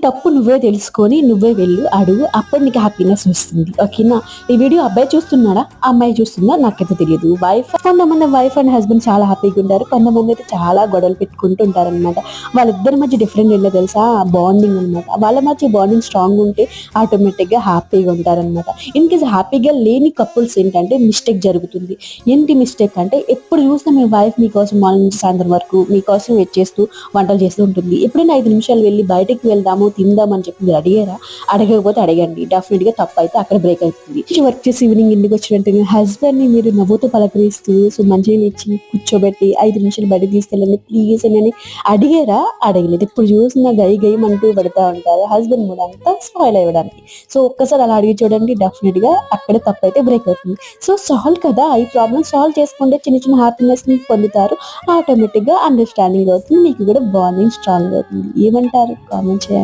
తప్పు నువ్వే తెలుసుకొని నువ్వే వెళ్ళు, అడుగు, అప్పుడు నీకు హ్యాపీనెస్ వస్తుంది. ఓకేనా? ఈ వీడియో అబ్బాయి చూస్తున్నాడా, అమ్మాయి చూస్తుందా నాకైతే తెలియదు. కొంతమంది వైఫ్ అండ్ హస్బెండ్ చాలా హ్యాపీగా ఉంటారు, కొంతమంది అయితే చాలా గొడవలు పెట్టుకుంటూ ఉంటారు అనమాట. వాళ్ళిద్దరి మధ్య డిఫరెంట్ ఏంటో తెలుసా? బాండింగ్ అనమాట. వాళ్ళ మధ్య బాండింగ్ స్ట్రాంగ్ ఉంటే ఆటోమేటిక్ గా హ్యాపీగా ఉంటారనమాట. ఇన్ కేస్ హ్యాపీగా లేని కపుల్స్ ఏంటంటే మిస్టేక్ జరుగుతుంది. ఏంటి మిస్టేక్ అంటే, ఎప్పుడు చూసినా మీ వైఫ్ మీకోసం మార్నింగ్ నుంచి సాయంత్రం వరకు మీకోసం వెయిట్ చేస్తూ వంటలు చేస్తూ ఉంటుంది. ఎప్పుడైనా 5 నిమిషాలు వెళ్ళి బయటకు వెళ్దాము తిందాం అని చెప్పి మీరు అడిగారా? అడగకపోతే అడగండి, డెఫినెట్ గా తప్పు అయితే అక్కడ బ్రేక్ అవుతుంది. వర్క్ చేసి ఈవినింగ్ ఇంటికి వచ్చినట్టు హస్బెండ్ ని మీరు నవ్వుతూ పలకరిస్తూ మంచిగా ఇచ్చి కూర్చోబెట్టి 5 నిమిషాలు బయటకు తీసుకెళ్ళండి ప్లీజ్ అని అడిగారా? అడగలేదు. ఇప్పుడు చూసిన గై గైమంటూ పెడతా ఉంటారు హస్బెండ్ మూడ్ అంతా స్పాయిల్ అవ్వడానికి. సో ఒక్కసారి అలా అడిగి చూడండి, డెఫినెట్ గా అక్కడే తప్పు అయితే బ్రేక్ అవుతుంది. సో సాల్వ్ కదా, ఈ ప్రాబ్లమ్ సాల్వ్ చేసుకుంటే చిన్న చిన్న హ్యాపీనెస్ ని పొందుతారు. ఆటోమేటిక్ గా అండర్స్టాండింగ్ అవుతుంది, మీకు కూడా బాండింగ్ స్ట్రాంగ్ అవుతుంది. ఏమంటారు? కామెంట్ చేయండి.